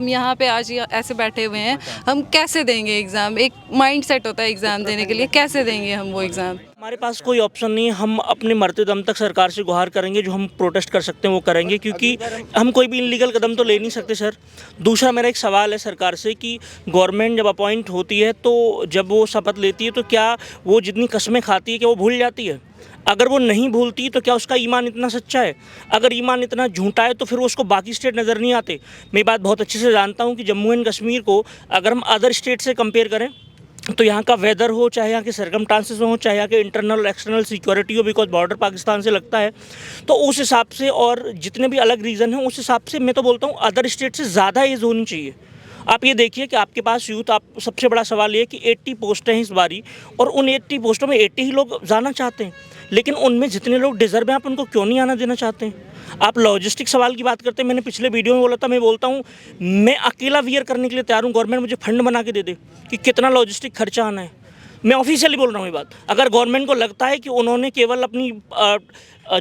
हम यहाँ पे आज ऐसे बैठे हुए हैं, हम कैसे देंगे एग्ज़ाम? एक माइंड सेट होता है एग्ज़ाम देने के लिए, कैसे देंगे हम वो एग्ज़ाम? हमारे पास कोई ऑप्शन नहीं है। हम अपने मरते दम तक सरकार से गुहार करेंगे, जो हम प्रोटेस्ट कर सकते हैं वो करेंगे, क्योंकि हम कोई भी इलीगल कदम तो ले नहीं सकते सर। दूसरा मेरा एक सवाल है सरकार से कि गवर्नमेंट जब अपॉइंट होती है तो जब वो शपथ लेती है तो क्या वो जितनी कस्में खाती है क्या वो भूल जाती है? अगर वो नहीं भूलती तो क्या उसका ईमान इतना सच्चा है? अगर ईमान इतना झूठा है तो फिर उसको बाकी स्टेट नज़र नहीं आते। मैं बात बहुत अच्छे से जानता हूँ कि जम्मू एंड कश्मीर को अगर हम अदर स्टेट से कंपेयर करें तो यहाँ का वेदर हो, चाहे यहाँ के सर्कमस्टांसेस हो, चाहे यहाँ के इंटरनल एक्सटर्नल सिक्योरिटी हो, बिकॉज बॉर्डर पाकिस्तान से लगता है, तो उस हिसाब से और जितने भी अलग रीज़न हैं उस हिसाब से मैं तो बोलता हूँ अदर स्टेट से ज़्यादा एज होनी चाहिए। आप ये देखिए कि आपके पास यूथ, आप सबसे बड़ा सवाल ये है कि 80 पोस्टें हैं इस बारी, और उन 80 पोस्टों में 80 ही लोग जाना चाहते हैं, लेकिन उनमें जितने लोग डिज़र्व हैं आप उनको क्यों नहीं आना देना चाहते हैं? आप लॉजिस्टिक सवाल की बात करते हैं, मैंने पिछले वीडियो में बोला था, मैं बोलता हूँ मैं अकेला वियर करने के लिए तैयार हूँ, गवर्नमेंट मुझे फंड बना के दे दे कि कितना लॉजिस्टिक खर्चा आना है। मैं ऑफिशियली बोल रहा हूँ ये बात। अगर गवर्नमेंट को लगता है कि उन्होंने केवल अपनी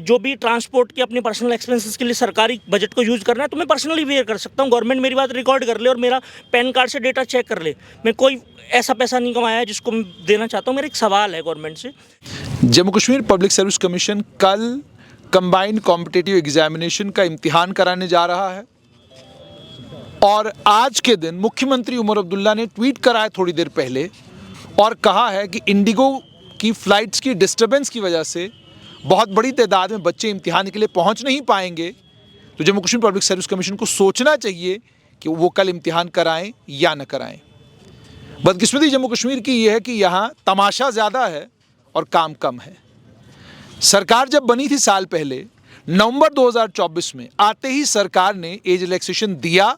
जो भी ट्रांसपोर्ट के अपने पर्सनल एक्सपेंसेस के लिए सरकारी बजट को यूज़ करना है तो मैं पर्सनली वेयर कर सकता हूँ। गवर्नमेंट मेरी बात रिकॉर्ड कर ले और मेरा पैन कार्ड से डेटा चेक कर ले। मैं कोई ऐसा पैसा नहीं कमाया है जिसको मैं देना चाहता हूँ। मेरा एक सवाल है गवर्नमेंट से। Jammu Kashmir public service commission कल कंबाइंड कॉम्पिटिटिव एग्जामिनेशन का इम्तिहान कराने जा रहा है, और आज के दिन मुख्यमंत्री उमर अब्दुल्ला ने ट्वीट करा है थोड़ी देर पहले और कहा है कि इंडिगो की फ़्लाइट्स की डिस्टर्बेंस की वजह से बहुत बड़ी तादाद में बच्चे इम्तिहान के लिए पहुंच नहीं पाएंगे, तो Jammu Kashmir public service commission को सोचना चाहिए कि वो कल इम्तिहान कराएं या न कराएं। बदकिस्मती जम्मू कश्मीर की ये है कि यहाँ तमाशा ज़्यादा है और काम कम है। सरकार जब बनी थी साल पहले, नवंबर 2024 में आते ही सरकार ने एज रिलैक्सेशन दिया,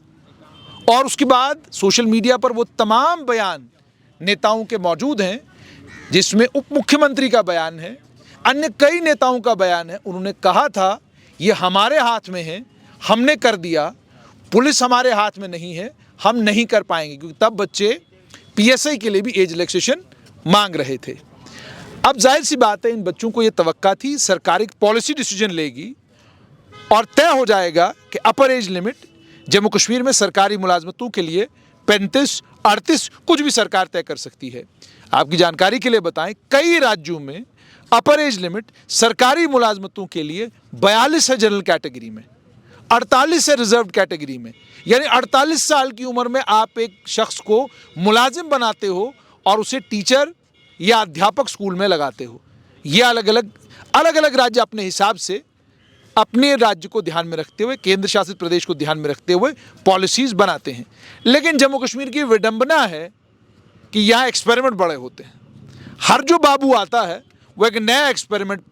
और उसके बाद सोशल मीडिया पर वो तमाम बयान नेताओं के मौजूद हैं, जिसमें उप मुख्यमंत्री का बयान है, अन्य कई नेताओं का बयान है। उन्होंने कहा था ये हमारे हाथ में है, हमने कर दिया, पुलिस हमारे हाथ में नहीं है, हम नहीं कर पाएंगे, क्योंकि तब बच्चे पीएसआई के लिए भी एज रिलैक्सेशन मांग रहे थे। अब जाहिर सी बात है इन बच्चों को ये तवक्का थी सरकार एक पॉलिसी डिसीजन लेगी और तय हो जाएगा कि अपर एज लिमिट जम्मू कश्मीर में सरकारी मुलाजमतों के लिए 35, 38 कुछ भी सरकार तय कर सकती है। आपकी जानकारी के लिए बताएं, कई राज्यों में अपर एज लिमिट सरकारी मुलाजमतों के लिए 42 है जनरल कैटेगरी में, 48 है रिजर्व कैटेगरी में। यानी 48 साल की उम्र में आप एक शख्स को मुलाजिम बनाते हो और उसे टीचर या अध्यापक स्कूल में लगाते हो। ये अलग अलग राज्य अपने हिसाब से अपने राज्य को ध्यान में रखते हुए, केंद्र शासित प्रदेश को ध्यान में रखते हुए पॉलिसीज़ बनाते हैं। लेकिन जम्मू कश्मीर की विडंबना है कि यहाँ एक्सपेरिमेंट बड़े होते हैं। हर जो बाबू आता है वो एक नया एक्सपेरिमेंट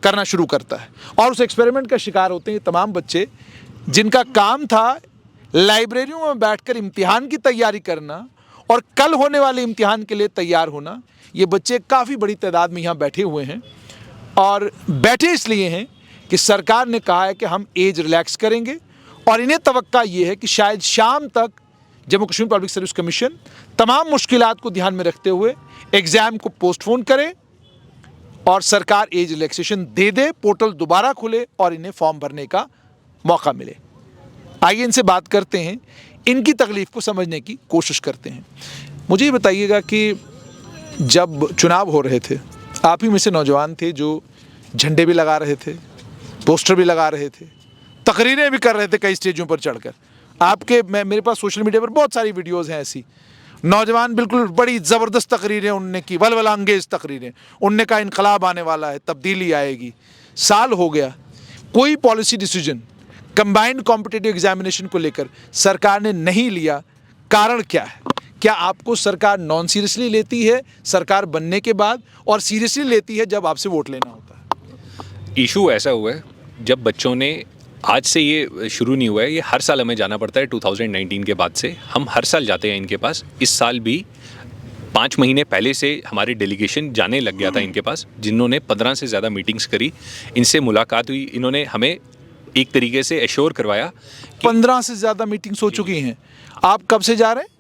करना शुरू करता है, और उस एक्सपेरिमेंट का शिकार होते हैं तमाम बच्चे जिनका काम था लाइब्रेरियों में बैठकर इम्तिहान की तैयारी करना और कल होने वाले इम्तिहान के लिए तैयार होना। ये बच्चे काफ़ी बड़ी तादाद में यहाँ बैठे हुए हैं, और बैठे इसलिए हैं कि सरकार ने कहा है कि हम एज रिलैक्स करेंगे, और इन्हें तवक्का ये है कि शायद शाम तक Jammu Kashmir public service commission तमाम मुश्किलात को ध्यान में रखते हुए एग्ज़ाम को पोस्टपोन करे और सरकार एज रिलैक्सेशन दे दे, पोर्टल दोबारा खुले और इन्हें फॉर्म भरने का मौका मिले। आइए इनसे बात करते हैं, इनकी तकलीफ़ को समझने की कोशिश करते हैं। मुझे ये बताइएगा कि जब चुनाव हो रहे थे, आप ही में से नौजवान थे जो झंडे भी लगा रहे थे, पोस्टर भी लगा रहे थे, तकरीरें भी कर रहे थे कई स्टेजों पर चढ़कर। मेरे पास सोशल मीडिया पर बहुत सारी वीडियोस हैं ऐसी। नौजवान बिल्कुल बड़ी ज़बरदस्त तकरीरें उनने की, वलवला अंगेज़ तकरीरें। उनने कहा इनकलाब आने वाला है, तब्दीली आएगी। साल हो गया, कोई policy decision combined competitive examination को लेकर सरकार ने नहीं लिया। कारण क्या है? क्या आपको सरकार नॉन सीरियसली लेती है सरकार बनने के बाद, और सीरियसली लेती है जब आपसे वोट लेना होता है? इशू ऐसा हुआ है, जब बच्चों ने, आज से ये शुरू नहीं हुआ है, ये हर साल हमें जाना पड़ता है। 2019 के बाद से हम हर साल जाते हैं इनके पास। इस साल भी 5 महीने पहले से हमारी डेलीगेशन जाने लग गया था इनके पास, जिन्होंने 15 से ज़्यादा मीटिंग्स करी, इनसे मुलाकात हुई। इन्होंने हमें एक तरीके से एश्योर करवाया। 15 से ज़्यादा मीटिंग्स हो चुकी हैं। आप कब से जा रहे हैं?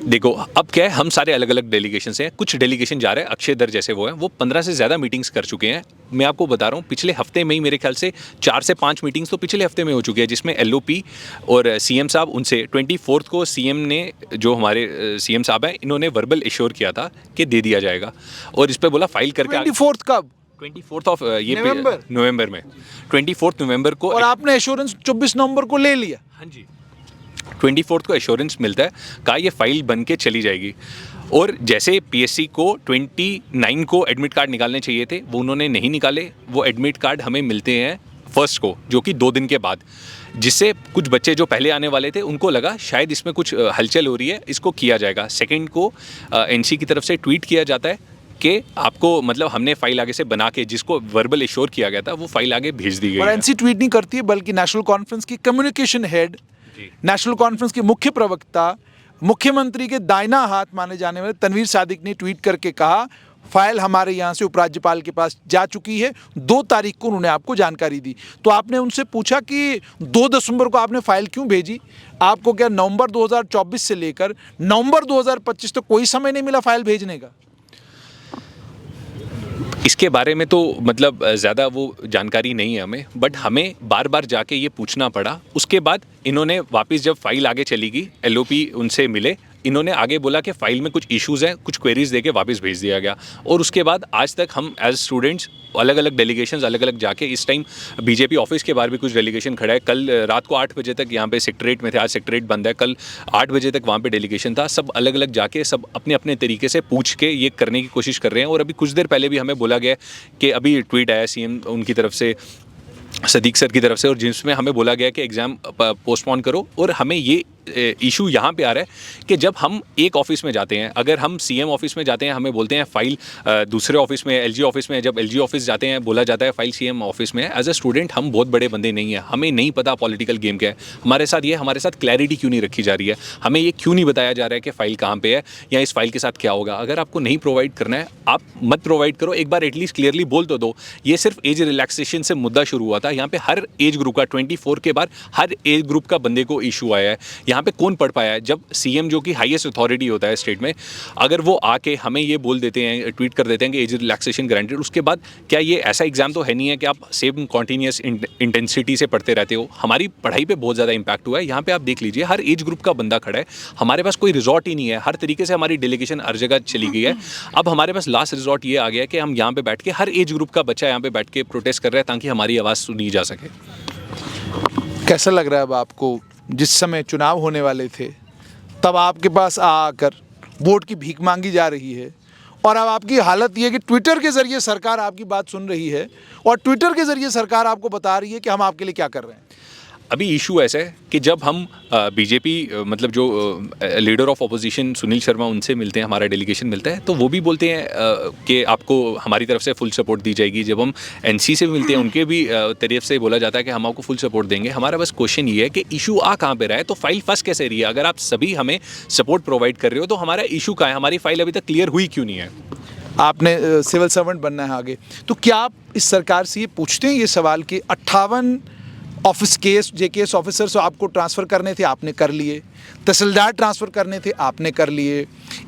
देखो अब क्या है, हम सारे अलग अलग डेलीगेशन हैं, कुछ डेलीगेशन जा रहे हैं, अक्षय दर जैसे वो हैं, वो 15 से ज़्यादा मीटिंग्स कर चुके हैं। मैं आपको बता रहा हूँ पिछले हफ्ते में ही मेरे ख्याल से 4 से 5 मीटिंग्स तो पिछले हफ्ते में हो चुकी है, जिसमें एलओपी और सीएम साहब उनसे 24 को सीएम ने, जो हमारे सीएम साहब हैं, इन्होंने वर्बल एश्योर किया था कि दे दिया जाएगा, और इस पर बोला फाइल करके 24 कब? 24 ऑफ ये नवंबर? नवंबर में 24 नवंबर को। और आपने एश्योरेंस 24 नवंबर को ले लिया? हाँ जी, 24 को एश्योरेंस मिलता है, कहा ये फाइल बन के चली जाएगी। और जैसे पीएससी को 29 को एडमिट कार्ड निकालने चाहिए थे, वो उन्होंने नहीं निकाले। वो एडमिट कार्ड हमें मिलते हैं 1 को, जो कि 2 दिन के बाद, जिससे कुछ बच्चे जो पहले आने वाले थे उनको लगा शायद इसमें कुछ हलचल हो रही है, इसको किया जाएगा। 2 को एनसी की तरफ से ट्वीट किया जाता है कि आपको, मतलब हमने फाइल आगे से बना के, जिसको वर्बल एश्योर किया गया था, वो फाइल आगे भेज दी गई और है। एनसी ट्वीट नहीं करती है, बल्कि नेशनल कॉन्फ्रेंस की कम्युनिकेशन हेड, नेशनल कॉन्फ्रेंस के मुख्य प्रवक्ता, मुख्यमंत्री के दाहिना हाथ माने जाने वाले तनवीर सादिक ने ट्वीट करके कहा फाइल हमारे यहाँ से उपराज्यपाल के पास जा चुकी है। 2 तारीख को उन्होंने आपको जानकारी दी। तो आपने उनसे पूछा कि 2 दिसंबर को आपने फाइल क्यों भेजी? आपको क्या नवंबर 2024 से लेकर नवंबर 2025 तक कोई समय नहीं मिला फाइल भेजने का? इसके बारे में तो मतलब ज़्यादा वो जानकारी नहीं है हमें, बट हमें बार बार जाके ये पूछना पड़ा। उसके बाद इन्होंने वापस जब फाइल आगे चली गई, एलओपी उनसे मिले, इन्होंने आगे बोला कि फ़ाइल में कुछ इश्यूज़ हैं, कुछ क्वेरीज देके वापस भेज दिया गया। और उसके बाद आज तक हम एज स्टूडेंट्स अलग अलग डेलीगेशंस अलग अलग जाके, इस टाइम बीजेपी ऑफिस के बाहर भी कुछ डेलीगेशन खड़ा है। कल रात को 8 बजे तक यहाँ पे सेक्रेटरीट में थे, आज सेक्रेटरीट बंद है, कल 8 बजे तक वहाँ पे डेलीगेशन था। सब अलग अलग जाके सब अपने अपने तरीके से पूछ के ये करने की कोशिश कर रहे हैं। और अभी कुछ देर पहले भी हमें बोला गया कि अभी ट्वीट आया सीएम उनकी तरफ से, सदीक सर की तरफ से, और जिसमें हमें बोला गया कि एग्ज़ाम पोस्टपोन करो। और हमें ये इशू यहाँ पे आ रहा है कि जब हम एक ऑफिस में जाते हैं, अगर हम सीएम ऑफिस में जाते हैं, हमें बोलते हैं फाइल दूसरे ऑफिस में, एलजी ऑफिस में, जब एलजी ऑफिस जाते हैं बोला जाता है फाइल सीएम ऑफिस में है। एज अ स्टूडेंट हम बहुत बड़े बंदे नहीं हैं, हमें नहीं पता पॉलिटिकल गेम क्या है। हमारे साथ क्लैरिटी क्यों नहीं रखी जा रही है? हमें ये क्यों नहीं बताया जा रहा है कि फ़ाइल कहाँ पे है या इस फाइल के साथ क्या होगा? अगर आपको नहीं प्रोवाइड करना है, आप मत प्रोवाइड करो, एक बार एटलीस्ट क्लियरली बोल तो दो। ये सिर्फ एज रिलैक्सेशन से मुद्दा शुरू हुआ था। यहाँ पे हर एज ग्रुप का, 24 के बाद हर एज ग्रुप का बंदे को इशू आया है। यहाँ पे कौन पढ़ पाया है? जब सीएम जो कि हाईएस्ट अथॉरिटी होता है स्टेट में, अगर वो आके हमें ये बोल देते हैं, ट्वीट कर देते हैं कि एज रिलैक्सेशन ग्रांटेड, उसके बाद क्या ये ऐसा एग्जाम तो है नहीं है कि आप सेम कॉन्टीन्यूस इंटेंसिटी से पढ़ते रहते हो? हमारी पढ़ाई पे बहुत ज़्यादा इंपैक्ट हुआ है। यहाँ पे आप देख लीजिए, हर एज ग्रुप का बंदा खड़ा है, हमारे पास कोई रिजॉर्ट ही नहीं है। हर तरीके से हमारी डेलीगेशन हर जगह चली गई है। अब हमारे पास लास्ट रिजॉर्ट ये आ गया है कि हम यहाँ पे बैठ के, हर एज ग्रुप का बच्चा यहाँ पे बैठ के प्रोटेस्ट कर रहा है ताकि हमारी आवाज़ सुनी जा सके। कैसा लग रहा है अब आपको? जिस समय चुनाव होने वाले थे तब आपके पास आकर वोट की भीख मांगी जा रही है, और अब आपकी हालत ये है कि ट्विटर के ज़रिए सरकार आपकी बात सुन रही है और ट्विटर के ज़रिए सरकार आपको बता रही है कि हम आपके लिए क्या कर रहे हैं। अभी इशू ऐसा है कि जब हम बीजेपी मतलब जो leader of opposition Sunil Sharma, उनसे मिलते हैं, हमारा डेलीगेशन मिलता है, तो वो भी बोलते हैं कि आपको हमारी तरफ से फुल सपोर्ट दी जाएगी। जब हम एनसी से मिलते हैं, उनके भी तरफ से बोला जाता है कि हम आपको फुल सपोर्ट देंगे। हमारा बस क्वेश्चन ये है कि इशू आ कहाँ पे रहा है? तो फाइल फंस कैसे रही है? अगर आप सभी हमें सपोर्ट प्रोवाइड कर रहे हो तो हमारा इशू कहाँ है? हमारी फाइल अभी तक क्लियर हुई क्यों नहीं है? आपने सिविल सर्वेंट बनना है आगे, तो क्या आप इस सरकार से ये पूछते हैं ये सवाल कि 58 ऑफिस केस जेकेएस ऑफिसर्स आपको ट्रांसफ़र करने थे, आपने कर लिए, तहसीलदार ट्रांसफ़र करने थे, आपने कर लिए,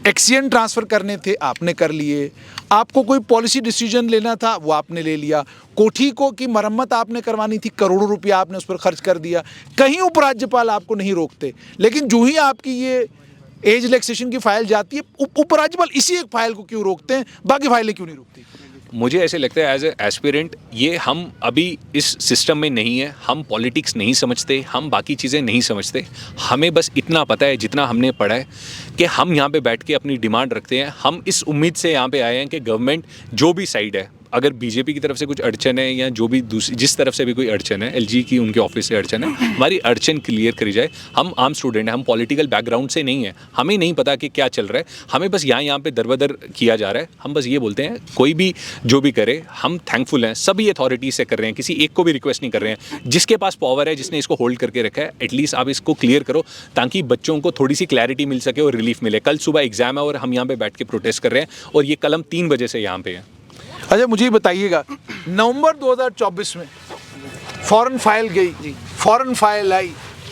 एक्सीएन ट्रांसफ़र करने थे, आपने कर लिए, आपको कोई पॉलिसी डिसीजन लेना था वो आपने ले लिया, कोठी को की मरम्मत आपने करवानी थी, करोड़ों रुपया आपने उस पर खर्च कर दिया। कहीं उपराज्यपाल आपको नहीं रोकते, लेकिन जो ही आपकी ये एज रिलैक्सेशन की फाइल जाती है, उपराज्यपाल इसी एक फाइल को क्यों रोकते हैं, बाकी फाइलें क्यों नहीं रोकती? मुझे ऐसे लगता है एज ए एस्पिरेंट, ये हम अभी इस सिस्टम में नहीं है, हम पॉलिटिक्स नहीं समझते, हम बाकी चीज़ें नहीं समझते। हमें बस इतना पता है, जितना हमने पढ़ा है, कि हम यहाँ पे बैठ के अपनी डिमांड रखते हैं। हम इस उम्मीद से यहाँ पे आए हैं कि गवर्नमेंट जो भी साइड है, अगर बीजेपी की तरफ से कुछ अड़चन है या जो भी दूसरी जिस तरफ से भी कोई अड़चन है, एलजी की उनके ऑफिस से अड़चन है, हमारी अड़चन क्लियर करी जाए। हम आम स्टूडेंट हैं, हम पॉलिटिकल बैकग्राउंड से नहीं है, हमें नहीं पता कि क्या चल रहा है, हमें बस यहाँ पे दरबदर किया जा रहा है। हम बस ये बोलते हैं कोई भी जो भी करे, हम थैंकफुल हैं, सभी अथॉरिटीज़ से कर रहे हैं, किसी एक को भी रिक्वेस्ट नहीं कर रहे हैं। जिसके पास पावर है, जिसने इसको होल्ड करके रखा है, एटलीस्ट आप इसको क्लियर करो ताकि बच्चों को थोड़ी सी क्लैरिटी मिल सके और रिलीफ मिले। कल सुबह एग्जाम है और हम यहाँ पे बैठ के प्रोटेस्ट कर रहे हैं और ये कलम 3 बजे से यहाँ पे है। अच्छा, मुझे बताइएगा, नवंबर 2024 में फॉरेन फाइल गई, फॉरेन फाइल आई,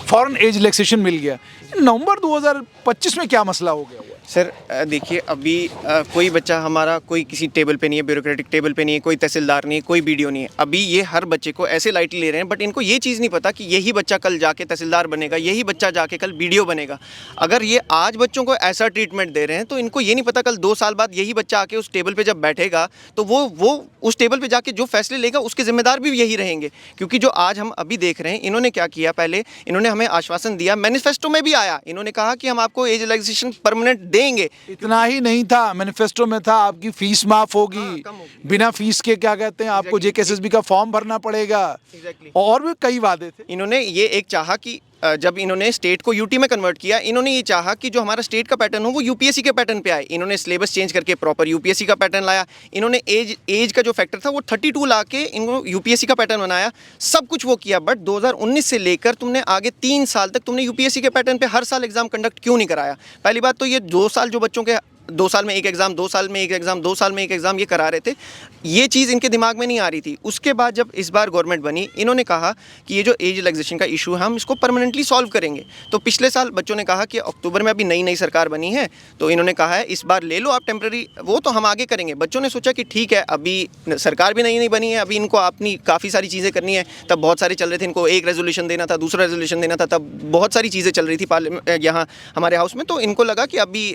फौरन एज रिलैक्सेशन मिल गया। नवंबर 2025 में क्या मसला हो गया हुआ है? सर देखिए, अभी कोई बच्चा हमारा कोई किसी टेबल पे नहीं है, ब्यूरोक्रेटिक टेबल पे नहीं है, कोई तहसीलदार नहीं है, कोई बीडीओ नहीं है। अभी ये हर बच्चे को ऐसे लाइटली ले रहे हैं, बट इनको ये चीज़ नहीं पता कि यही बच्चा कल जाके तहसीलदार बनेगा, यही बच्चा जाके कल बीडीओ बनेगा। अगर ये आज बच्चों को ऐसा ट्रीटमेंट दे रहे हैं तो इनको ये नहीं पता कल 2 साल बाद यही बच्चा आके उस टेबल पर जब बैठेगा तो वो उस टेबल पर जाके जो फैसले लेगा उसके जिम्मेदार भी यही रहेंगे। क्योंकि जो आज हम अभी देख रहे हैं, इन्होंने क्या किया, पहले इन्होंने हमें आश्वासन दिया, मैनिफेस्टो में भी आया, इन्होंने कहा कि हम आपको एज रिलैक्सेशन परमानेंट देंगे। इतना ही नहीं था, मैनिफेस्टो में था आपकी फीस माफ होगी, बिना फीस के क्या कहते हैं आपको जेकेएसएसबी का फॉर्म भरना पड़ेगा, और भी कई वादे थे। इन्होंने ये एक चाहा कि जब इन्होंने स्टेट को यूटी में कन्वर्ट किया, इन्होंने ये चाहा कि जो हमारा स्टेट का पैटर्न हो वो यूपीएससी के पैटर्न पे आए। इन्होंने सिलेबस चेंज करके प्रॉपर यूपीएससी का पैटर्न लाया। इन्होंने एज का जो फैक्टर था वो 32 ला के इनको यूपीएससी का पैटर्न बनाया। सब कुछ वो किया, बट 2019 से लेकर तुमने आगे 3 साल तक तुमने यूपीएससी के पैटर्न पे हर साल एग्जाम कंडक्ट क्यों नहीं कराया? पहली बात तो ये 2 साल जो बच्चों के 2 साल में एक एग्ज़ाम, 2 साल में एक एग्ज़ाम, 2 साल में एक एग्ज़ाम ये करा रहे थे, ये चीज़ इनके दिमाग में नहीं आ रही थी। उसके बाद जब इस बार गवर्नमेंट बनी, इन्होंने कहा कि ये जो एज रिलैक्सेशन का इशू है हम इसको परमानेंटली सॉल्व करेंगे। तो पिछले साल बच्चों ने कहा कि अक्टूबर में अभी नई सरकार बनी है, तो इन्होंने कहा है इस बार ले लो आप टेम्प्रेरी, वो तो हम आगे करेंगे। बच्चों ने सोचा कि ठीक है, अभी सरकार भी नई बनी है, अभी इनको अपनी काफ़ी सारी चीज़ें करनी है। तब बहुत सारे चल रहे थे, इनको एक रेजोल्यूशन देना था, दूसरा रेजोल्यूशन देना था, तब बहुत सारी चीज़ें चल रही थी पार्लियामेंट यहाँ हमारे हाउस में। तो इनको लगा कि अभी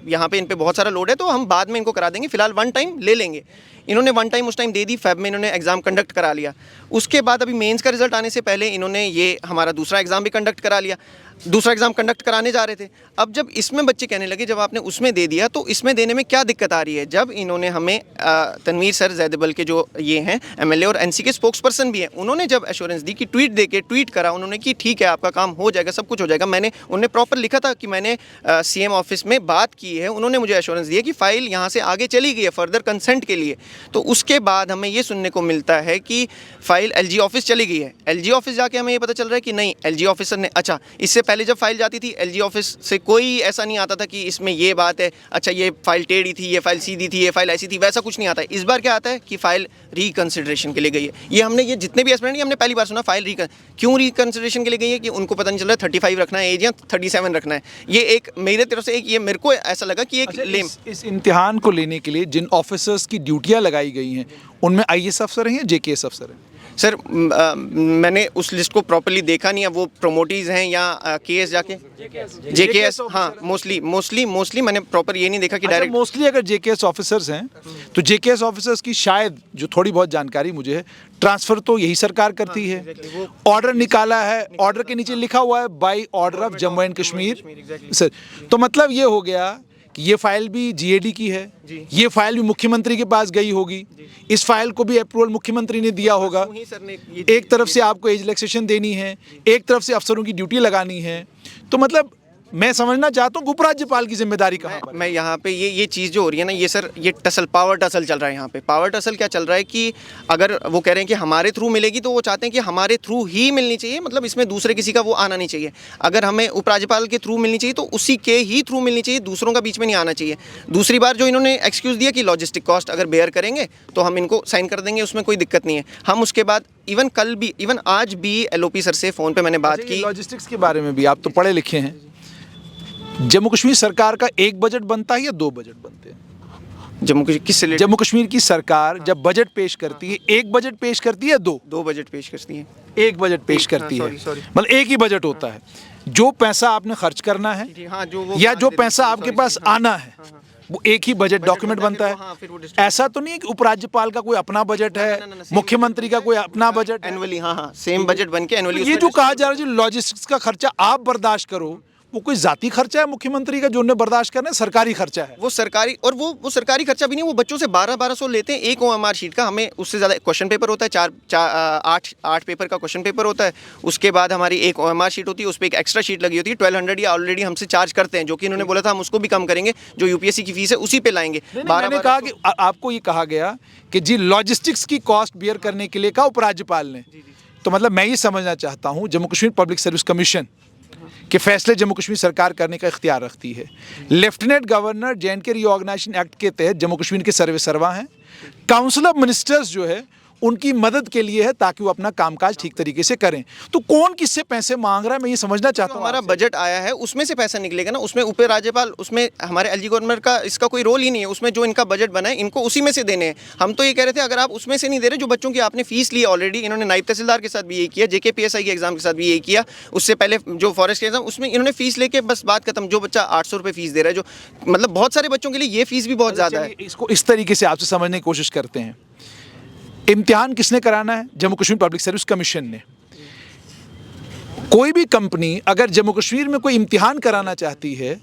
यहाँ पे इन पर बहुत सारा लोड है, तो हम बाद में इनको करा देंगे, फिलहाल 1 टाइम ले लेंगे। इन्होंने 1 टाइम उस टाइम दे दी, फेब में इन्होंने एग्ज़ाम कंडक्ट करा लिया। उसके बाद अभी मेंस का रिजल्ट आने से पहले इन्होंने ये हमारा दूसरा एग्ज़ाम भी कंडक्ट करा लिया। दूसरा एग्ज़ाम कंडक्ट कराने जा रहे थे। अब जब इसमें बच्चे कहने लगे जब आपने उसमें दे दिया तो इसमें देने में क्या दिक्कत आ रही है? जब इन्होंने हमें तनवीर सर जैदबल के जो ये हैं एमएलए और एनसी के स्पोक्स पर्सन भी हैं, उन्होंने जब एश्योरेंस दी कि ट्वीट करा उन्होंने कि ठीक है आपका काम हो जाएगा, सब कुछ हो जाएगा। उन्होंने प्रॉपर लिखा था कि मैंने सीएम ऑफिस में बात की है, उन्होंने मुझे एश्योरेंस दिया कि फ़ाइल यहाँ से आगे चली गई है फर्दर कंसेंट के लिए। तो उसके बाद हमें ये सुनने को मिलता है कि फ़ाइल एलजी ऑफिस चली गई है। एलजी ऑफिस जाके हमें ये पता चल रहा है कि नहीं, एलजी ऑफिसर ने, अच्छा इससे पहले जब फाइल जाती थी एलजी ऑफिस से कोई ऐसा नहीं आता था कि इसमें ये बात है, अच्छा ये फाइल टेढ़ी थी, ये फाइल सीधी थी, ये फाइल ऐसी थी, वैसा कुछ नहीं आता है। इस बार क्या आता है कि फाइल रिकंसिडरेशन के लिए गई है। ये जितने भी एस्पिरेंट हमने पहली बार सुना फाइल क्यों रिकंसिडरेशन के लिए गई है, कि उनको पता नहीं चल रहा है 35 रखना है एज या 37 रखना है। ये एक मेरे तरफ से ये मेरे को ऐसा लगा कि एक लेम। इस इम्तिहान को लेने के लिए जिन ऑफिसर्स की ड्यूटियां लगाई गई हैं उनमें आईएएस अफसर हैं या जेकेएस अफसर हैं? सर मैंने उस लिस्ट को प्रॉपर्ली देखा नहीं है, वो प्रोमोटीज हैं या केएस जाके जेकेएस, हाँ मोस्टली मैंने प्रॉपर ये नहीं देखा कि डायरेक्ट। मोस्टली अगर जेकेएस ऑफिसर्स हैं तो जेकेएस ऑफिसर्स की शायद जो थोड़ी बहुत जानकारी मुझे है, ट्रांसफर तो यही सरकार करती है। ऑर्डर निकाला है, ऑर्डर के नीचे लिखा हुआ है by order of Jammu and Kashmir sir. तो मतलब ये हो गया कि ये फाइल भी जीएडी की है, ये फाइल भी मुख्यमंत्री के पास गई होगी, इस फाइल को भी अप्रूवल मुख्यमंत्री ने दिया होगा। एक तरफ से आपको एज रिलैक्सेशन देनी है, एक तरफ से अफसरों की ड्यूटी लगानी है। तो मतलब मैं समझना चाहता हूँ उपराज्यपाल की जिम्मेदारी कहाँ पर? मैं यहाँ पे ये चीज़ जो हो रही है ना, ये सर ये पावर टसल चल रहा है यहाँ पे। पावर टसल क्या चल रहा है कि अगर वो कह रहे हैं कि हमारे थ्रू मिलेगी तो वो चाहते हैं कि हमारे थ्रू ही मिलनी चाहिए, मतलब इसमें दूसरे किसी का वो आना नहीं चाहिए। अगर हमें उपराज्यपाल के थ्रू मिलनी चाहिए तो उसी के ही थ्रू मिलनी चाहिए, दूसरों का बीच में नहीं आना चाहिए। दूसरी बार जो इन्होंने एक्सक्यूज़ दिया कि लॉजिस्टिक कॉस्ट अगर बेयर करेंगे तो हम इनको साइन कर देंगे, उसमें कोई दिक्कत नहीं है। हम उसके बाद इवन आज भी एलओपी सर से फ़ोन पर मैंने बात की। लॉजिस्टिक्स के बारे में भी आप तो पढ़े लिखे हैं। जम्मू कश्मीर सरकार का एक बजट बनता है या 2 बजट बनते हैं? जम्मू कश्मीर की सरकार जब बजट पेश करती है, एक बजट पेश करती है, 2 बजट पेश करती है, एक बजट पेश करती है, मतलब एक ही बजट होता है। जो पैसा आपने खर्च करना है या जो पैसा आपके पास आना है वो एक ही बजट डॉक्यूमेंट बनता है। ऐसा तो नहीं है कि उपराज्यपाल का कोई अपना बजट है, मुख्यमंत्री का कोई अपना बजट, एनुअली सेम बजट बन के एनुअली। ये जो कहा जा रहा है लॉजिस्टिक्स का खर्चा आप बर्दाश्त करो, वो कोई जाती खर्चा है मुख्यमंत्री का जो उन्हें बर्दाश्त करना है? सरकारी खर्चा है वो सरकारी, और वो सरकारी खर्चा भी नहीं। वो बच्चों से 1200 लेते हैं एक ओएमआर शीट का। हमें उससे ज़्यादा क्वेश्चन पेपर होता है, 8 पेपर का क्वेश्चन पेपर होता है। उसके बाद हमारी एक ओएमआर शीट होती है, उस पर एक एक्स्ट्रा शीट लगी होती है। 1200 या ऑलरेडी हमसे चार्ज करते हैं, जो कि इन्होंने बोला था हम उसको भी कम करेंगे, जो यूपीएससी की फीस है उसी पे लाएंगे। मैंने कहा कि आपको ये कहा गया कि जी लॉजिस्टिक्स की कॉस्ट बियर करने के लिए कहा उपराज्यपाल ने। तो मतलब मैं ये समझना चाहता हूँ Jammu Kashmir public service commission के फैसले जम्मू कश्मीर सरकार करने का इख्तियार रखती है। Lieutenant governor J and K reorganisation act के तहत जम्मू कश्मीर के सर्वे सर्वा हैं। काउंसिल ऑफ मिनिस्टर्स जो है उनकी मदद के लिए है ताकि वो अपना कामकाज ठीक तरीके से करें। तो कौन किससे पैसे मांग रहा है, मैं ये समझना चाहता हूँ। हमारा बजट आया है उसमें से पैसा निकलेगा ना, उसमें ऊपर राज्यपाल, उसमें हमारे एलजी गवर्नमेंट का इसका कोई रोल ही नहीं है। उसमें जो इनका बजट बना है इनको उसी में से देने हैं। हम तो ये कह रहे थे अगर आप उसमें से नहीं दे रहे, जो बच्चों की आपने फीस ली ऑलरेडी, इन्होंने नायब तहसीलदार के साथ भी यही किया, जेकेपीएसआई के एग्जाम के साथ भी यही किया, उससे पहले जो फॉरेस्ट के एग्जाम, उसमें इन्होंने फीस लेके बस बात खत्म। जो बच्चा 800 रुपये फीस दे रहा है, जो मतलब बहुत सारे बच्चों के लिए ये फीस भी बहुत ज़्यादा है। इसको इस तरीके से आपसे समझने की कोशिश करते हैं। इम्तिहान किसने कराना है? Jammu Kashmir public service commission ने। कोई भी कंपनी अगर जम्मू कश्मीर में कोई इम्तिहान कराना चाहती है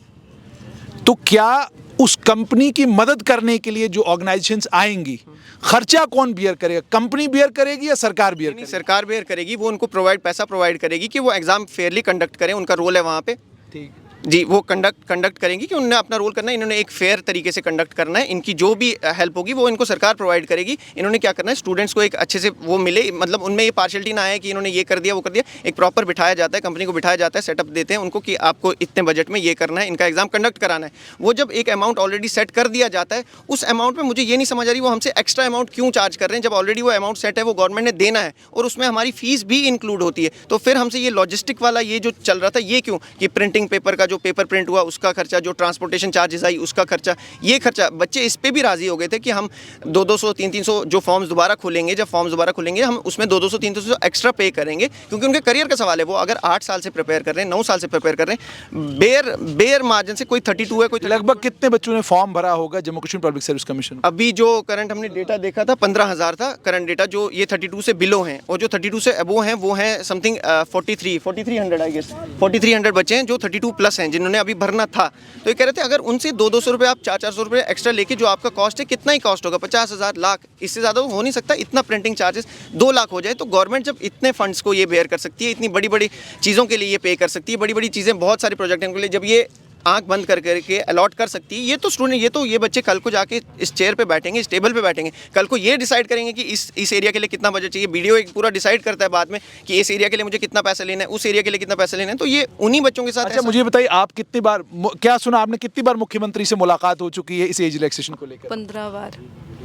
तो क्या उस कंपनी की मदद करने के लिए जो ऑर्गेनाइजेशंस आएंगी, खर्चा कौन बियर करेगा? कंपनी बियर करेगी या सरकार बियर करेगी? सरकार बेयर करेगी, वो उनको पैसा प्रोवाइड करेगी कि वो एग्जाम फेयरली कंडक्ट करें, उनका रोल है वहाँ पे। ठीक जी, वो कंडक्ट करेंगी कि उन्होंने अपना रोल करना है, इन्होंने एक फेयर तरीके से कंडक्ट करना है। इनकी जो भी हेल्प होगी वो इनको सरकार प्रोवाइड करेगी। इन्होंने क्या करना है, स्टूडेंट्स को एक अच्छे से वो मिले, मतलब उनमें ये पार्शलिटी ना आए कि इन्होंने ये कर दिया वो कर दिया। एक प्रॉपर बिठाया जाता है, कंपनी को बिठाया जाता है, सेटअप देते हैं उनको कि आपको इतने बजट में ये करना है, इनका एग्जाम कंडक्ट कराना है। वो जब एक अमाउंट ऑलरेडी सेट कर दिया जाता है, उस अमाउंट में मुझे ये नहीं समझ आ रही वो हमसे एक्स्ट्रा अमाउंट क्यों चार्ज कर रहे हैं, जब ऑलरेडी वो अमाउंट सेट है, वो गवर्नमेंट ने देना है और उसमें हमारी फीस भी इंक्लूड होती है। तो फिर हमसे ये लॉजिस्टिक वाला ये जो चल रहा था, ये क्यों कि प्रिंटिंग पेपर का जो पेपर प्रिंट हुआ उसका खर्चा, जो ट्रांसपोर्टेशन चार्जेस आई उसका खर्चा, ये खर्चा बच्चे इस पे भी राजी हो गए थे कि हम 200 300 जो फॉर्म्स दोबारा खुलेंगे, जब फॉर्म्स दोबारा खुलेंगे हम उसमें 200 300 एक्स्ट्रा पे करेंगे, क्योंकि उनके करियर का सवाल है। वो अगर 8 साल से प्रिपेयर कर रहे हैं, 9 साल से प्रिपेयर कर रहे हैं, बेयर मार्जिन से कोई 32 है, कोई लगभग कितने बच्चों ने फॉर्म भरा होगा Jammu Kashmir public service commission? अभी जो करंट हमने डेटा देखा था 15,000 था करंट डेटा, जो ये 32 से बिलो हैं, और जो 32 से अबो हैं वो हैं समथिंग 4300 आई गेस 4300 बच्चे हैं जो 32 प्लस हैं जिन्होंने अभी भरना था। तो ये कह रहे थे अगर उनसे 200 रुपये आप 400 रुपये एक्स्ट्रा लेके, जो आपका कॉस्ट है कितना ही कॉस्ट होगा, 50,000 लाख, इससे ज़्यादा हो नहीं सकता। इतना प्रिंटिंग चार्जेस 2 लाख हो जाए तो गवर्नमेंट जब इतने फंड्स को ये बेयर कर सकती है, इतनी बड़ी बड़ी चीज़ों के लिए ये पे कर सकती है, बड़ी बड़ी चीज़ें बहुत सारे प्रोजेक्टों के लिए जब ये आंख बंद करके अलॉट कर सकती है, ये तो स्टूडेंट, ये बच्चे कल को जाके इस चेयर पे बैठेंगे, इस टेबल पे बैठेंगे, कल को ये डिसाइड करेंगे कि इस एरिया के लिए कितना बजट चाहिए। वीडियो एक पूरा डिसाइड करता है बाद में कि इस एरिया के लिए मुझे कितना पैसा लेना है, उस एरिया के लिए कितना पैसा लेना है। तो ये उन्हीं बच्चों के साथ। अच्छा, मुझे बताइए आप कितनी बार, क्या सुना आपने, कितनी बार मुख्यमंत्री से मुलाकात हो चुकी है इस एज रिलैक्सेशन को लेकर? 15 बार।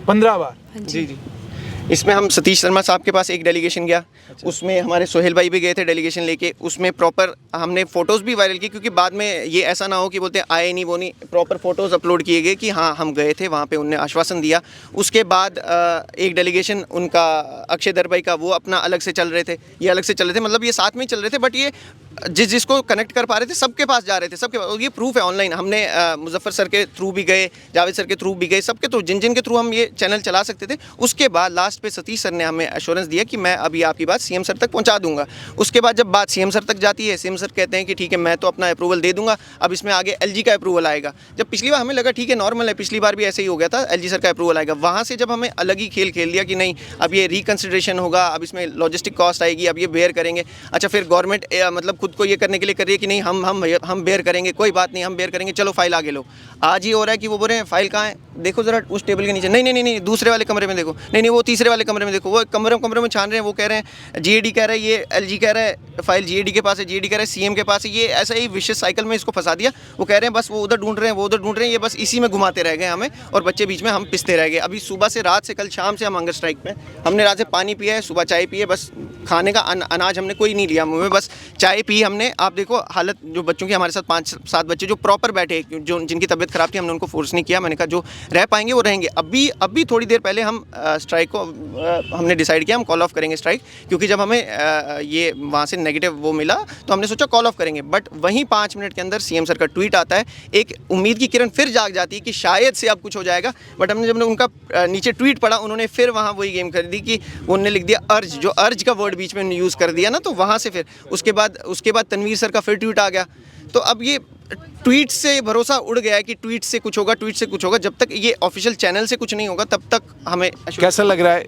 15 बार? जी जी। इसमें हम सतीश शर्मा साहब के पास एक डेलीगेशन गया, उसमें हमारे सोहेल भाई भी गए थे डेलीगेशन लेके, उसमें प्रॉपर हमने फ़ोटोज़ भी वायरल की, क्योंकि बाद में ये ऐसा ना हो कि बोलते आए नहीं वो नहीं, प्रॉपर फ़ोटोज़ अपलोड किए गए कि हाँ हम गए थे वहाँ पे, उनने आश्वासन दिया। उसके बाद एक डेलीगेशन उनका अक्षय दर भाई का, वो अपना अलग से चल रहे थे, ये अलग से चल रहे थे, मतलब ये साथ में ही चल रहे थे, बट ये जिसको कनेक्ट कर पा रहे थे सबके पास जा रहे थे, सबके पास। ये प्रूफ है ऑनलाइन, हमने मुजफ्फर सर के थ्रू भी गए, जावेद सर के थ्रू भी गए, सबके थ्रू, जिन के थ्रू हम ये चैनल चला सकते थे। उसके बाद लास्ट पे सतीश सर ने हमें एश्योरेंस दिया कि मैं अभी आपकी बात सीएम सर तक पहुंचा दूंगा। उसके बाद जब बात सीएम सर तक जाती है, सीएम सर कहते हैं कि ठीक है मैं तो अपना अप्रूवल दे दूंगा, अब इसमें आगे एलजी का अप्रूवल आएगा। जब पिछली बार हमें लगा ठीक है नॉर्मल है, पिछली बार भी ऐसे ही हो गया था, एलजी सर का अप्रूवल आएगा। वहाँ से जब हमें अलग ही खेल खेल दिया कि नहीं अब ये रिकन्सिडरेशन होगा, अब इसमें लॉजिस्टिक कॉस्ट आएगी, अब ये बेयर करेंगे। अच्छा, फिर गवर्नमेंट मतलब खुद को ये करने के लिए कर रही है कि नहीं हम बेयर करेंगे, कोई बात नहीं हम बेयर करेंगे, चलो फाइल आगे लो। आज ही हो रहा है कि वो बोल रहे हैं फाइल कहाँ है, देखो जरा उस टेबल के नीचे, नहीं दूसरे वाले कमरे में देखो, नहीं वो तीसरे वाले कमरे में देखो, वो कमरे में छान रहे हैं। वो कह रहे हैं जीएडी कह रहा है, ये एलजी कह रहा है फाइल जीएडी के पास है, जीएडी कह रहा है सीएम के पास है। ये ऐसा ही विशेष साइकिल में इसको फंसा दिया। वो कह रहे हैं बस वो उधर ढूंढ रहे हैं, वो उधर ढूंढ रहे हैं, ये बस इसी में घुमाते रह गए हमें, और बच्चे बीच में हम पिसते रह गए। अभी सुबह से रात से, कल शाम से हम हंगर स्ट्राइक पे, हमने रात से पानी पिया है, सुबह चाय पी है, बस खाने का अनाज हमने कोई नहीं लिया मुँह में, बस चाय पी हमने। आप देखो हालत जो बच्चों की, हमारे साथ 5-7 बच्चे जो प्रॉपर बैठे, जो जिनकी तबीयत खराब थी, हमने उनको फोर्स नहीं किया। मैंने कहा जो रह पाएंगे वो रहेंगे। अभी थोड़ी देर पहले हम स्ट्राइक को हमने डिसाइड किया, हम कॉल ऑफ करेंगे स्ट्राइक, क्योंकि जब हमें ये वहाँ से नेगेटिव वो मिला तो हमने सोचा कॉल ऑफ करेंगे। बट वहीं 5 मिनट के अंदर सीएम सर का ट्वीट आता है, एक उम्मीद की किरण फिर जाग जाती है कि शायद से अब कुछ हो जाएगा। बट हमने जब उनका नीचे ट्वीट पढ़ा, उन्होंने फिर वहाँ वही गेम कर दी कि उन्होंने लिख दिया अर्ज, जो अर्ज का वर्ड बीच में यूज़ कर दिया ना, तो वहाँ से फिर उसके बाद तनवीर सर का फिर ट्वीट आ गया। तो अब ये ट्वीट से भरोसा उड़ गया है कि ट्वीट से कुछ होगा। जब तक ये ऑफिशियल चैनल से कुछ नहीं होगा तब तक हमें कैसा लग रहा है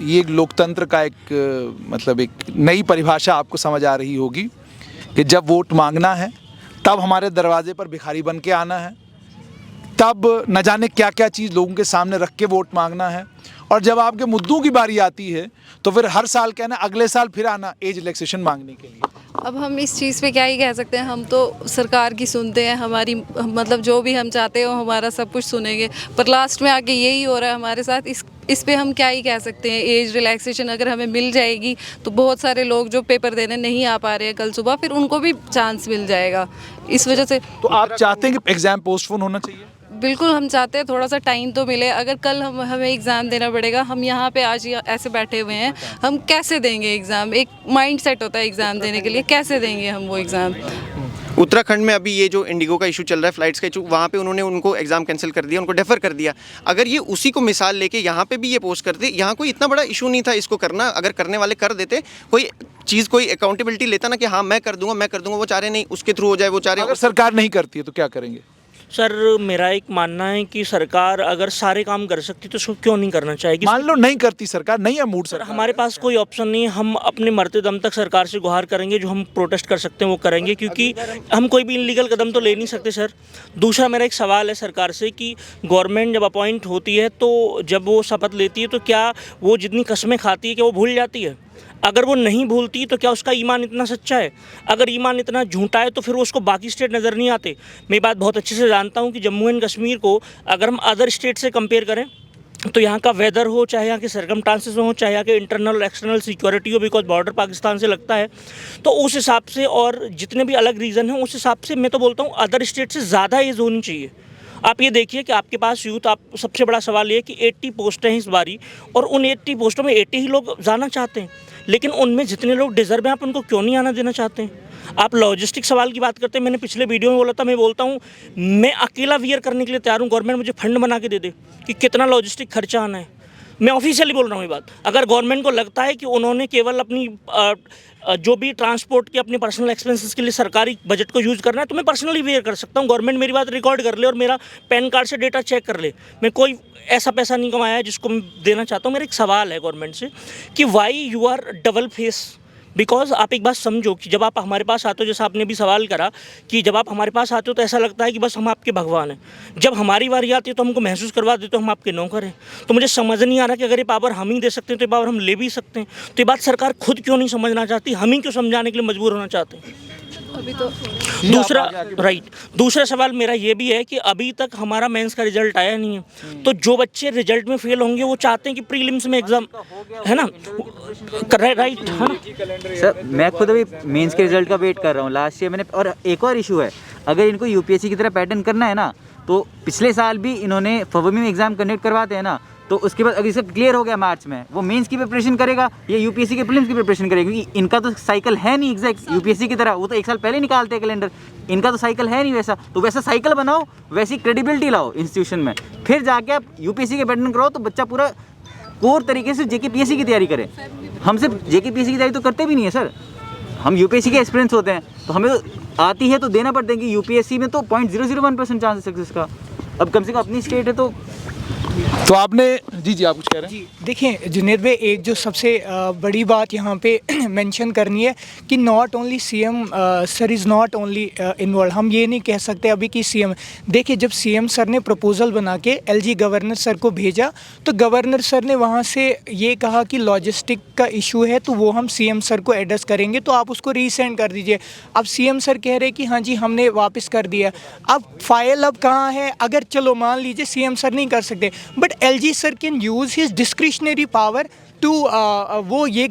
ये लोकतंत्र का एक मतलब एक नई परिभाषा आपको समझ आ रही होगी कि जब वोट मांगना है तब हमारे दरवाजे पर भिखारी बन के आना है, तब न जाने क्या क्या चीज़ लोगों के सामने रख के वोट मांगना है, और जब आपके मुद्दों की बारी आती है तो फिर हर साल कहना अगले साल फिर आना एज रिलैक्सेशन मांगने के लिए। अब हम इस चीज़ पे क्या ही कह सकते हैं, हम तो सरकार की सुनते हैं, हमारी मतलब जो भी हम चाहते हैं वो हमारा सब कुछ सुनेंगे, पर लास्ट में आके यही हो रहा है हमारे साथ। इस पे हम क्या ही कह सकते हैं। एज रिलैक्सेशन अगर हमें मिल जाएगी तो बहुत सारे लोग जो पेपर देने नहीं आ पा रहे हैं कल सुबह, फिर उनको भी चांस मिल जाएगा। इस वजह से तो आप चाहते हैं कि एग्जाम पोस्टपोन होना चाहिए? बिल्कुल हम चाहते हैं थोड़ा सा टाइम तो मिले। अगर कल हमें एग्ज़ाम देना पड़ेगा, हम यहाँ पे आज ऐसे बैठे हुए हैं, हम कैसे देंगे एग्ज़ाम? एक माइंड सेट होता है एग्ज़ाम देने के लिए, कैसे देंगे हम वो एग्ज़ाम? उत्तराखंड में अभी ये जो इंडिगो का इशू चल रहा है, फ्लाइट्स का इशू, वहाँ पे उन्होंने उनको एग्जाम कैंसिल कर दिया, उनको डेफर कर दिया। अगर ये उसी को मिसाल लेके यहाँ पे भी ये पोस्ट करते, यहाँ कोई इतना बड़ा इशू नहीं था इसको करना। अगर करने वाले कर देते, कोई चीज़ कोई अकाउंटेबिलिटी लेता ना कि हाँ मैं कर दूंगा, वो चाह रहे नहीं उसके थ्रू हो जाए, वो चाह रहे अगर सरकार नहीं करती है तो क्या करेंगे? सर मेरा एक मानना है कि सरकार अगर सारे काम कर सकती तो उसको क्यों नहीं करना चाहेगी? मान लो नहीं करती सरकार, नहीं है मूड सर सरकार, हमारे पास कोई ऑप्शन नहीं है। हम अपने मरते दम तक सरकार से गुहार करेंगे, जो हम प्रोटेस्ट कर सकते हैं वो करेंगे, क्योंकि हम कोई भी इनलीगल कदम तो ले नहीं सकते सर। दूसरा मेरा एक सवाल है सरकार से कि गवर्नमेंट जब अपॉइंट होती है तो जब वो शपथ लेती है तो क्या वो जितनी कस्में खाती है क्या वो भूल जाती है? अगर वो नहीं भूलती तो क्या उसका ईमान इतना सच्चा है? अगर ईमान इतना झूठा है तो फिर उसको बाकी स्टेट नज़र नहीं आते। मैं बात बहुत अच्छे से जानता हूँ कि जम्मू एंड कश्मीर को अगर हम अदर स्टेट से कंपेयर करें तो यहाँ का वेदर हो, चाहे यहाँ के सरकमस्टांसेस हो, चाहे यहाँ के इंटरनल और एक्सटर्नल सिक्योरिटी हो, बिकॉज बॉर्डर पाकिस्तान से लगता है, तो उस हिसाब से और जितने भी अलग रीज़न हैं उस हिसाब से मैं तो बोलता हूँ अदर स्टेट से ज़्यादा एज होनी चाहिए। आप ये देखिए कि आपके पास यूथ, आप सबसे बड़ा सवाल ये है कि 80 पोस्टें हैं इस बारी, और उन 80 पोस्टों में 80 ही लोग जाना चाहते हैं, लेकिन उनमें जितने लोग डिज़र्व हैं आप उनको क्यों नहीं आना देना चाहते हैं? आप लॉजिस्टिक सवाल की बात करते हैं, मैंने पिछले वीडियो में बोला था, मैं बोलता हूँ मैं अकेला वियर करने के लिए तैयार हूँ, गवर्नमेंट मुझे फंड बना के दे दे कि कितना लॉजिस्टिक खर्चा आना है। मैं ऑफिशियली बोल रहा हूँ ये बात। अगर गवर्नमेंट को लगता है कि उन्होंने केवल अपनी जो भी ट्रांसपोर्ट के अपने पर्सनल एक्सपेंसेस के लिए सरकारी बजट को यूज़ करना है तो मैं पर्सनली वेयर कर सकता हूँ। गवर्नमेंट मेरी बात रिकॉर्ड कर ले और मेरा पैन कार्ड से डेटा चेक कर ले। मैं कोई ऐसा पैसा नहीं कमाया है जिसको मैं देना चाहता हूँ। मेरा एक सवाल है गवर्नमेंट से कि why you are double face? Because आप एक बात समझो कि जब आप हमारे पास आते हो, जैसा आपने भी सवाल करा कि जब आप हमारे पास आते हो तो ऐसा लगता है कि बस हम आपके भगवान हैं। जब हमारी बारी आती है तो हमको महसूस करवा देते हो हम आपके नौकर हैं। तो मुझे समझ नहीं आ रहा कि अगर ये पावर हम ही दे सकते हैं तो ये पावर हम ले भी सकते हैं, तो ये बात सरकार खुद क्यों नहीं समझना चाहती? हम ही क्यों समझाने के लिए मजबूर होना चाहते हैं? अभी तो दूसरा सवाल मेरा ये भी है कि अभी तक हमारा मेंस का रिजल्ट आया नहीं है, तो जो बच्चे रिजल्ट में फेल होंगे वो चाहते हैं कि प्रीलिम्स में एग्जाम, है ना, राइट? सर मैं खुद अभी मेंस के रिजल्ट का वेट कर रहा हूँ। लास्ट ईयर मैंने, और एक और इशू है, अगर इनको यूपीएससी की तरह पैटर्न करना है ना तो पिछले साल भी इन्होंने फरवरी में एग्जाम कंडक्ट करवाते हैं ना, तो उसके बाद अगर इसका क्लियर हो गया मार्च में, वो मेंस की प्रिपरेशन करेगा या यूपीएससी के प्रीलिम्स की प्रिपरेशन करेगा? क्योंकि इनका तो साइकिल है नहीं एग्जैक्ट यूपीएससी की तरह, वो तो एक साल पहले निकालते हैं कैलेंडर, इनका तो साइकिल है नहीं वैसा। तो वैसा साइकिल बनाओ, वैसी क्रेडिबिलिटी लाओ इंस्टीट्यूशन में, फिर जाके आप यूपीएससी के पैटर्न कराओ तो बच्चा पूरा कोर तरीके से जेकेपीएससी की तैयारी करे। हम सिर्फ जेकेपीएससी की तैयारी तो करते भी नहीं है सर, हम यूपीएससी के एक्सपीरियंस होते हैं, तो हमें आती है तो देना पड़ता है कि यूपीएससी में तो 0.001% चांस है सक्सेस का। अब कम से कम अपनी स्टेट है तो आपने जी आप कुछ कह रहे हैं? जी देखिए जुनेद भाई, एक जो सबसे बड़ी बात यहाँ पे मेंशन करनी है कि not only CM sir is not only involve. हम ये नहीं कह सकते अभी कि सीएम, देखिए जब सीएम सर ने प्रपोजल बना के एलजी गवर्नर सर को भेजा तो गवर्नर सर ने वहाँ से ये कहा कि लॉजिस्टिक का इशू है तो वो हम सीएम सर को एड्रेस करेंगे, तो आप उसको रीसेंड कर दीजिए। अब सीएम सर कह रहे कि हाँ जी हमने वापस कर दिया। अब फाइल अब कहाँ है? अगर चलो मान लीजिए सीएम सर नहीं कर सकते, but LG sir can use his discretionary power to वो ये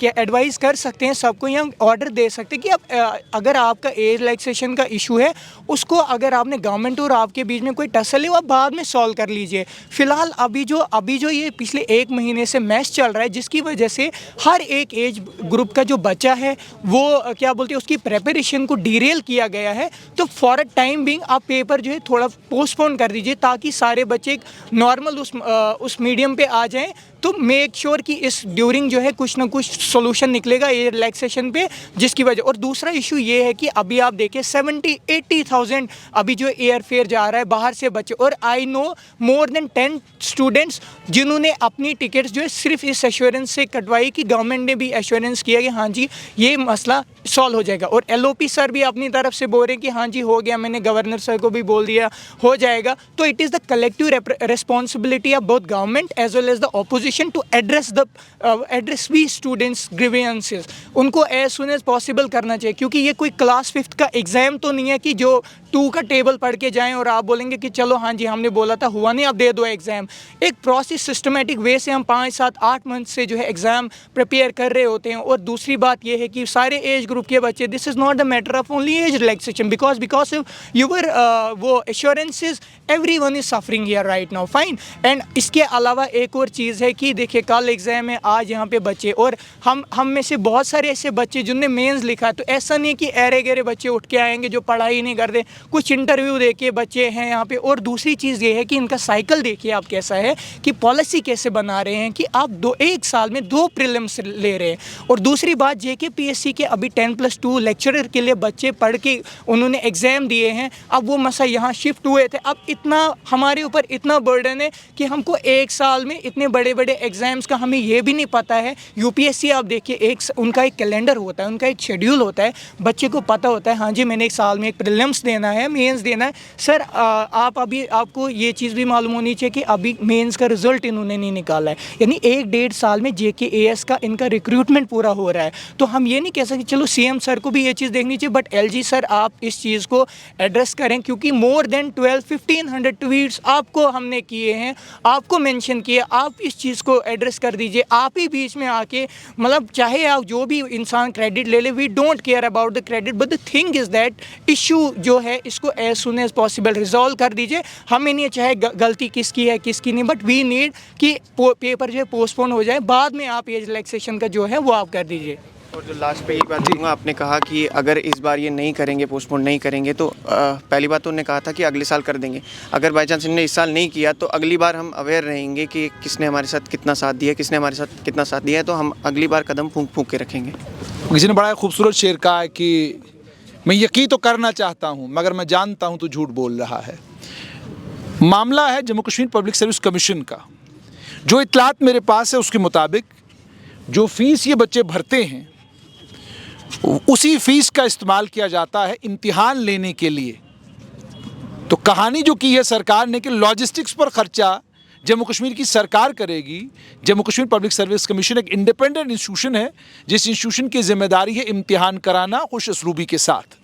एडवाइस कर सकते हैं सबको, या ऑर्डर दे सकते हैं कि अब अगर आपका एज रिलैक्सेशन का इशू है उसको अगर आपने गवर्नमेंट और आपके बीच में कोई टसल है वो आप बाद में सॉल्व कर लीजिए। फ़िलहाल अभी जो ये पिछले 1 महीने से मैच चल रहा है जिसकी वजह से हर एक एज ग्रुप का जो बच्चा है वो क्या बोलते हैं उसकी प्रेपरेशन को डीरेल किया गया है। तो फॉर अ टाइम बिंग आप पेपर जो है थोड़ा पोस्टपोन कर दीजिए ताकि सारे बच्चे नॉर्मल उस मीडियम पे आ जाएँ। तो मेक श्योर कि इस ड्यूरिंग जो है कुछ ना कुछ सोल्यूशन निकलेगा ये रिलैक्सेशन पे, जिसकी वजह। और दूसरा इशू ये है कि अभी आप देखिए 70-80,000 अभी जो एयर फेयर जा रहा है बाहर से बच्चे, और I know more than 10 students जिन्होंने अपनी टिकट्स जो है सिर्फ इस एश्योरेंस से कटवाई कि गवर्नमेंट ने भी एश्योरेंस किया कि हाँ जी ये मसला सॉल्व हो जाएगा। और LOP सर भी अपनी तरफ से बोल रहे हैं कि हाँ जी हो गया, मैंने गवर्नर सर को भी बोल दिया हो जाएगा। तो it is the collective responsibility of both government as well as the opposition to address we students grievances. उनको एज सुन एज पॉसिबल करना चाहिए, क्योंकि ये कोई क्लास 5th का एग्ज़ाम तो नहीं है कि जो 2 का टेबल पढ़ के जाएं और आप बोलेंगे कि चलो हाँ जी हमने बोला था हुआ नहीं, अब दे दो एग्ज़ाम। एक प्रोसेस सिस्टमेटिक वे से हम 5, 7, 8 मंथ से जो है एग्ज़ाम प्रिपेयर कर रहे होते हैं। और दूसरी बात ये है कि सारे एज ग्रुप के बच्चे, this is not the matter of only age relaxation, because your वो assurances everyone is suffering here right now, fine. And इसके अलावा एक और चीज़ है कि देखिए कल एग्ज़ाम है, आज यहाँ पे बच्चे, और हम में से बहुत सारे ऐसे बच्चे जिनने मेंस लिखा है, तो ऐसा नहीं कि ऐरे गहरे बच्चे उठ के आएंगे जो पढ़ाई नहीं करते, कुछ इंटरव्यू दे के बच्चे हैं यहाँ पे। और दूसरी चीज़ ये है कि इनका साइकिल देखिए आप कैसा है, कि पॉलिसी कैसे बना रहे हैं कि आप एक साल में 2 प्रीलिम्स ले रहे हैं। और दूसरी बात JKPSC के अभी 10+2 लेक्चरर के लिए बच्चे पढ़ के उन्होंने एग्ज़ाम दिए हैं, अब वो मसा यहाँ शिफ्ट हुए थे। अब इतना हमारे ऊपर इतना बर्डन है कि हमको एक साल में इतने बड़े बड़े एग्ज़ाम्स का हमें ये भी नहीं पता है। UPSC आप देखिए उनका एक कैलेंडर होता है, उनका एक शेड्यूल होता है, बच्चे को पता होता है हाँ जी मैंने एक साल में एक प्रीलिम्स देना है, मेंस देना है। सर आपको ये चीज़ भी मालूम होनी चाहिए कि अभी मेंस का रिजल्ट इन्होंने नहीं निकाला है, यानी 1-1.5 साल में JKAS का इनका रिक्रूटमेंट पूरा हो रहा है। तो हम ये नहीं कह सकते, चलो CM सर को भी ये चीज़ देखनी चाहिए, बट LG सर आप इस चीज़ को एड्रेस करें, क्योंकि मोर देन 1200-1500 ट्वीट्स आपको हमने किए हैं, आपको मेंशन किए, आप इस चीज़ को एड्रेस कर दीजिए। आप ही बीच में आके मतलब चाहे आप जो भी इंसान क्रेडिट ले ले, we don't care about the credit, but the thing is that issue जो है इसको as soon as possible resolve कर दीजिए। हमें नहीं चाहे गलती किसकी है किसकी नहीं, बट वी नीड कि पेपर जो है पोस्टपोन हो जाए, बाद में आप एज रिलैक्सेशन का जो है वो आप कर दीजिए। और जो लास्ट पे एक बात बोलूँगा, आपने कहा कि अगर इस बार ये नहीं करेंगे, पोस्टपोन नहीं करेंगे, तो पहली बात तो उन्होंने कहा था कि अगले साल कर देंगे। अगर बाई चांस इन्होंने इस साल नहीं किया तो अगली बार हम अवेयर रहेंगे कि किसने हमारे साथ कितना साथ दिया, किसने हमारे साथ कितना साथ दिया है, तो हम अगली बार कदम फूंक के रखेंगे। किसी ने बड़ा खूबसूरत शेर कहा है कि मैं यकीन तो करना चाहता हूँ मगर मैं जानता हूँ तो झूठ बोल रहा है। मामला है Jammu Kashmir public service commission का। जो इतलात मेरे पास है उसके मुताबिक जो फ़ीस ये बच्चे भरते हैं उसी फ़ीस का इस्तेमाल किया जाता है इम्तिहान लेने के लिए। तो कहानी जो की है सरकार ने कि लॉजिस्टिक्स पर ख़र्चा जम्मू कश्मीर की सरकार करेगी। Jammu Kashmir public service commission एक इंडिपेंडेंट इंस्टीट्यूशन है, जिस इंस्टीट्यूशन की जिम्मेदारी है इम्तिहान कराना खुश असलूबी के साथ।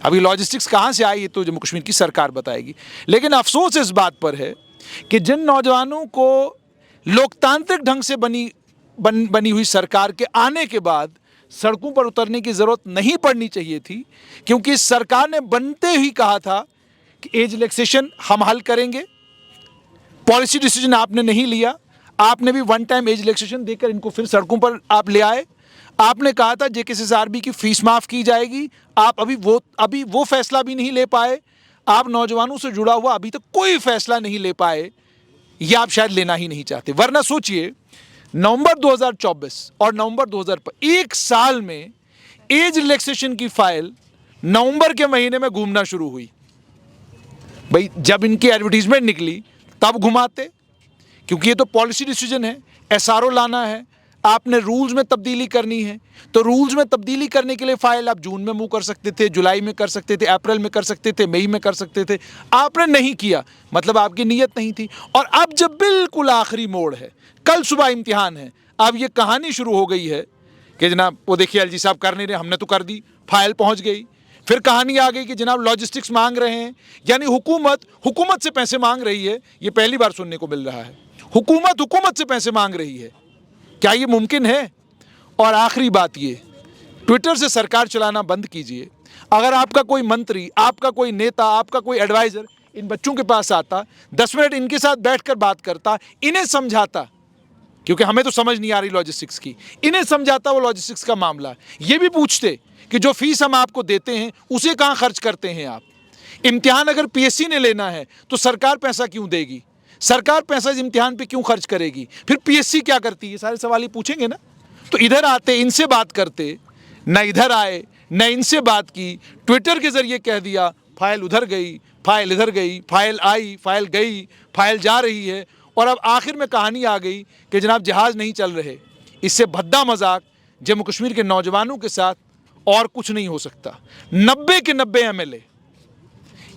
अभी लॉजिस्टिक्स कहाँ से आई ये तो जम्मू कश्मीर की सरकार बताएगी। लेकिन अफसोस इस बात पर है कि जिन नौजवानों को लोकतांत्रिक ढंग से बनी हुई सरकार के आने के बाद सड़कों पर उतरने की ज़रूरत नहीं पड़नी चाहिए थी, क्योंकि सरकार ने बनते ही कहा था कि एज रिलैक्सेशन हम हल करेंगे। पॉलिसी डिसीजन आपने नहीं लिया, आपने भी वन टाइम एज रिलैक्सेशन देकर इनको फिर सड़कों पर आप ले आए। आपने कहा था JKCSRB की फ़ीस माफ़ की जाएगी, आप अभी वो फैसला भी नहीं ले पाए। आप नौजवानों से जुड़ा हुआ अभी तक कोई फैसला नहीं ले पाए, या आप शायद लेना ही नहीं चाहते। वरना सोचिए नवंबर 2024 और नवंबर 2025 एक साल में एज रिलैक्सेशन की फाइल नवंबर के महीने में घूमना शुरू हुई। भाई जब इनकी एडवर्टीजमेंट निकली तब घुमाते, क्योंकि ये तो पॉलिसी डिसीजन है, SRO लाना है, आपने रूल्स में तब्दीली करनी है। तो रूल्स में तब्दीली करने के लिए फ़ाइल आप जून में मूव कर सकते थे, जुलाई में कर सकते थे, अप्रैल में कर सकते थे, मई में कर सकते थे। आपने नहीं किया, मतलब आपकी नीयत नहीं थी। और अब जब बिल्कुल आखिरी मोड़ है, कल सुबह इम्तिहान है, अब ये कहानी शुरू हो गई है कि जनाब वो देखिए LG साहब कर नहीं रहे, हमने तो कर दी, फाइल पहुँच गई। फिर कहानी आ गई कि जनाब लॉजिस्टिक्स मांग रहे हैं, यानी हुकूमत से पैसे मांग रही है। ये पहली बार सुनने को मिल रहा है, हुकूमत से पैसे मांग रही है। क्या ये मुमकिन है? और आखिरी बात ये, ट्विटर से सरकार चलाना बंद कीजिए। अगर आपका कोई मंत्री, आपका कोई नेता, आपका कोई एडवाइज़र इन बच्चों के पास आता, 10 मिनट इनके साथ बैठकर बात करता, इन्हें समझाता, क्योंकि हमें तो समझ नहीं आ रही लॉजिस्टिक्स की, इन्हें समझाता वो लॉजिस्टिक्स का मामला। ये भी पूछते कि जो फीस हम आपको देते हैं उसे कहाँ खर्च करते हैं आप। इम्तिहान अगर PSC ने लेना है तो सरकार पैसा क्यों देगी, सरकार पैसा इस इम्तिहान पे क्यों खर्च करेगी, फिर PSC क्या करती है, सारे सवाल ही पूछेंगे ना। तो इधर आते, इनसे बात करते, न इधर आए न इनसे बात की, ट्विटर के ज़रिए कह दिया फाइल उधर गई, फाइल इधर गई, फाइल आई, फाइल गई, फाइल जा रही है, और अब आखिर में कहानी आ गई कि जनाब जहाज़ नहीं चल रहे। इससे भद्दा मजाक जम्मू कश्मीर के नौजवानों के साथ और कुछ नहीं हो सकता। 90 के 90 एमएलए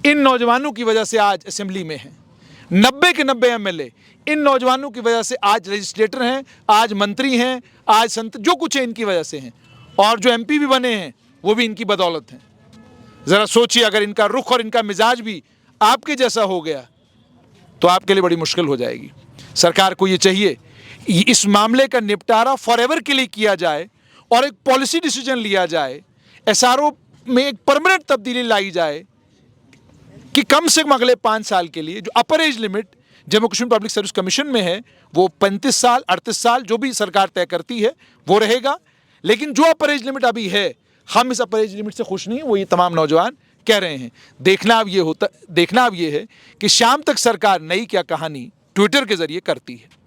इन नौजवानों की वजह से आज असेंबली में हैं। 90 के 90 एमएलए इन नौजवानों की वजह से आज लेजिस्लेटर हैं, आज मंत्री हैं, आज संत, जो कुछ है इनकी वजह से हैं। और जो एमपी भी बने हैं वो भी इनकी बदौलत हैं। ज़रा सोचिए, अगर इनका रुख और इनका मिजाज भी आपके जैसा हो गया तो आपके लिए बड़ी मुश्किल हो जाएगी। सरकार को ये चाहिए इस मामले का निपटारा फॉरएवर के लिए किया जाए और एक पॉलिसी डिसीजन लिया जाए, एसआरओ में एक परमानेंट तब्दीली लाई जाए कि कम से कम अगले 5 साल के लिए जो अपर age limit Jammu Kashmir public service commission में है वो 35 साल 38 साल जो भी सरकार तय करती है वो रहेगा। लेकिन जो अपर एज लिमिट अभी है, हम इस अपर एज लिमिट से खुश नहीं, वो ये तमाम नौजवान कह रहे हैं। देखना अब ये है कि शाम तक सरकार नई क्या कहानी ट्विटर के जरिए करती है।